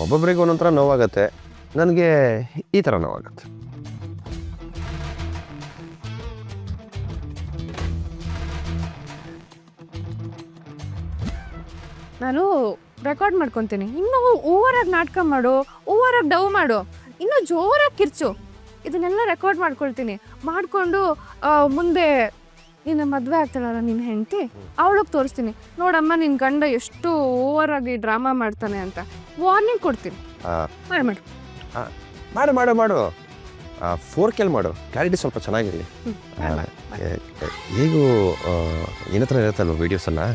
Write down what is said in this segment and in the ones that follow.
ಒಬ್ಬೊಬ್ಬರಿಗೆ ಒಂದೊಂಥರ ನೋವಾಗತ್ತೆ, ನನಗೆ ಈ ಥರ ನೋವಾಗತ್ತೆ. ನಾನು ರೆಕಾರ್ಡ್ ಮಾಡ್ಕೊತೀನಿ. ಇನ್ನೂ ಓವರಾಗಿ ನಾಟಕ ಮಾಡು, ಓವರಾಗಿ ಡವ್ ಮಾಡು, ಇನ್ನೂ ಜೋರಾಗಿ ಕಿರ್ಚು. ಇದನ್ನೆಲ್ಲ ರೆಕಾರ್ಡ್ ಮಾಡ್ಕೊಳ್ತೀನಿ. ಮಾಡಿಕೊಂಡು ಮುಂದೆ ನಿನ್ನ ಮದುವೆ ಆಗ್ತಾಳಲ್ಲ ನಿನ್ನ ಹೆಂಡತಿ, ಅವಳಿಗೆ ತೋರಿಸ್ತೀನಿ. ನೋಡಮ್ಮ ನಿನ್ನ ಗಂಡ ಎಷ್ಟು ಓವರಾಗಿ ಡ್ರಾಮಾ ಮಾಡ್ತಾನೆ ಅಂತ ವಾರ್ನಿಂಗ್ ಕೊಡ್ತೀನಿ. ಮಾಡು ಮಾಡು ಮಾಡು ಮಾಡು ಮಾಡು 4K ಮಾಡು, ಕ್ಲಾರಿಟಿ ಸ್ವಲ್ಪ ಚೆನ್ನಾಗಿರಲಿ. ಹೇಗೂ ನಿನ್ನ ಹತ್ರ ಇರುತ್ತಲ್ವ ವೀಡಿಯೋಸನ್ನು?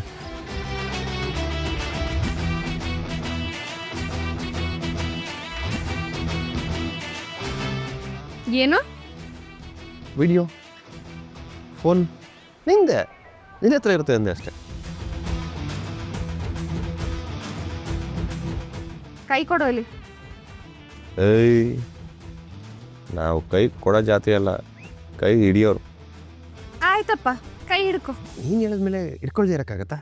ಏನು ವಿಡಿಯೋ ಫೋನ್ ನಿಂದೆ, ನಿನ್ನ ಹತ್ರ ಇರುತ್ತೆ ಅಂದೆ ಅಷ್ಟೇ. ಕೈ ಕೊಡು ಇಲ್ಲಿ. ಏಯ್, ನಾವು ಕೈ ಕೊಡೋ ಜಾತಿ ಅಲ್ಲ, ಕೈ ಹಿಡಿಯೋರು. ಆಯ್ತಪ್ಪ, ಕೈ ಹಿಡ್ಕೊ. ನೀನು ಹೇಳಿದ್ಮೇಲೆ ಇಟ್ಕೊಳ್ದೇ ಇರೋಕ್ಕಾಗತ್ತಾ?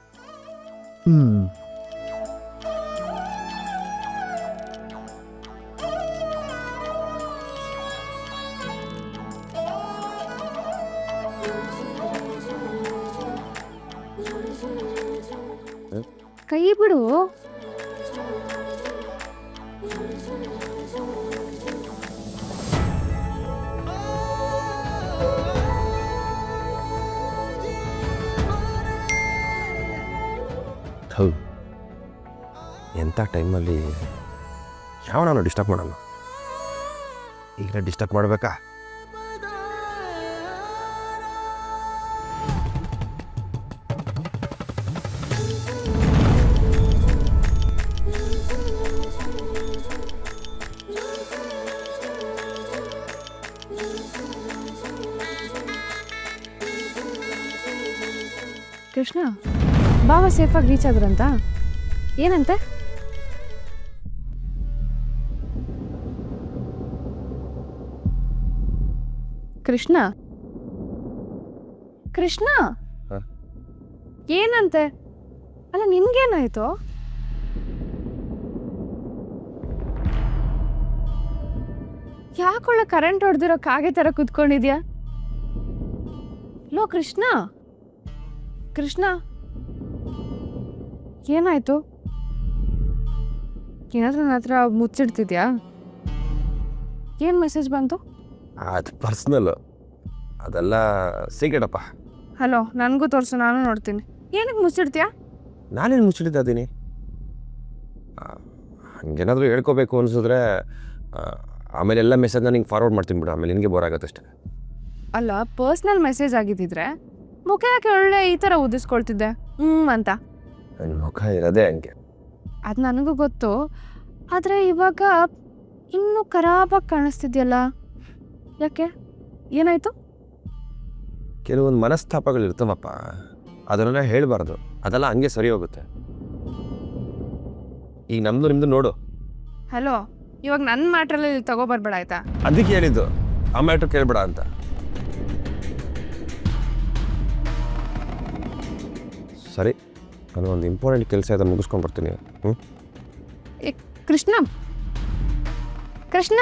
ಕೈ ಬಿಡು. ಹೌದು, ಎಂಥ ಟೈಮಲ್ಲಿ ಯಾವ ನಾನು ಡಿಸ್ಟರ್ಬ್ ಮಾಡೋಣ? ಈಗ ಡಿಸ್ಟರ್ಬ್ ಮಾಡಬೇಕಾ? ಕೃಷ್ಣ, ಬಾಬಾ ಸೇಫಾಗಿ ರೀಚ್ ಆದ್ರಂತ? ಏನಂತೆ? ಕೃಷ್ಣ ಕೃಷ್ಣ ಹ? ಏನಂತೆ? ಅಲ್ಲ ನಿನ್ಗೇನಾಯ್ತು? ಯಾಕೊಳ್ಳ ಕರೆಂಟ್ ಹೊಡೆದಿರೋ ಕಾಗೆ ಥರ ಕುತ್ಕೊಂಡಿದ್ಯಾ? ಲೋ ಕೃಷ್ಣ, ಕೃಷ್ಣ ಏನಾಯ್ತು? ಏನಾದ್ರೂ ನನ್ನ ಹತ್ರ ಮುಚ್ಚಿಡ್ತಿದ್ಯಾ? ಏನು ಮೆಸೇಜ್ ಬಂತು? ಅದು ಪರ್ಸ್ನಲ್ಲು, ಅದೆಲ್ಲ ಸೀಕ್ರೆಟಪ್ಪ. ಹಲೋ, ನನಗೂ ತೋರಿಸು, ನಾನು ನೋಡ್ತೀನಿ. ಏನಕ್ಕೆ ಮುಚ್ಚಿಡ್ತೀಯಾ? ನಾನೇನು ಮುಚ್ಚಿಟ್ಟಿದ್ದೀನಿ? ಹಂಗೇನಾದರೂ ಹೇಳ್ಕೋಬೇಕು ಅನಿಸಿದ್ರೆ ಆಮೇಲೆ ಎಲ್ಲ ಮೆಸೇಜ್ನ ನಿಂಗೆ ಫಾರ್ವರ್ಡ್ ಮಾಡ್ತೀನಿ ಬಿಡು, ಆಮೇಲೆ ನಿನಗೆ ಬೋರ್ ಆಗುತ್ತೆ ಅಷ್ಟೇ. ಅಲ್ಲ, ಪರ್ಸ್ನಲ್ ಮೆಸೇಜ್ ಆಗಿದ್ದಿದ್ರೆ ಮುಖ ಯಾಕೆ ಒಳ್ಳೆ ಈ ಥರ ಉದಿಸ್ಕೊಳ್ತಿದ್ದೆ ಅಂತ? ನನ್ನ ಮುಖ ಇರೋದೇ ಹಂಗೆ. ಅದು ನನಗೂ ಗೊತ್ತು, ಆದರೆ ಇವಾಗ ಇನ್ನೂ ಖರಾಬಾಗಿ ಕಾಣಿಸ್ತಿದ್ಯಲ್ಲ, ಯಾಕೆ? ಏನಾಯಿತು? ಕೆಲವೊಂದು ಮನಸ್ತಾಪಗಳು ಇರ್ತವಪ್ಪ, ಅದನ್ನೆಲ್ಲ ಹೇಳಬಾರ್ದು, ಅದೆಲ್ಲ ಹಂಗೆ ಸರಿ ಹೋಗುತ್ತೆ. ಈಗ ನಮ್ಮದು ನಿಮ್ಮದು ನೋಡು. ಹಲೋ, ಇವಾಗ ನನ್ನ ಮ್ಯಾಟ್ರಲ್ಲಿ ತಗೋಬರ್ಬೇಡ ಆಯ್ತಾ? ಅದಕ್ಕೆ ಹೇಳಿದ್ದು ಆ ಮ್ಯಾಟ್ರ್ ಕೇಳಬೇಡ ಅಂತ. ಸರಿ, ನಾನು ಒಂದು ಇಂಪಾರ್ಟೆಂಟ್ ಕೆಲಸ ಇದೆ, ಮುಗಿಸ್ಕೊಂಡು ಬರ್ತೀನಿ. ಕೃಷ್ಣ ಕೃಷ್ಣ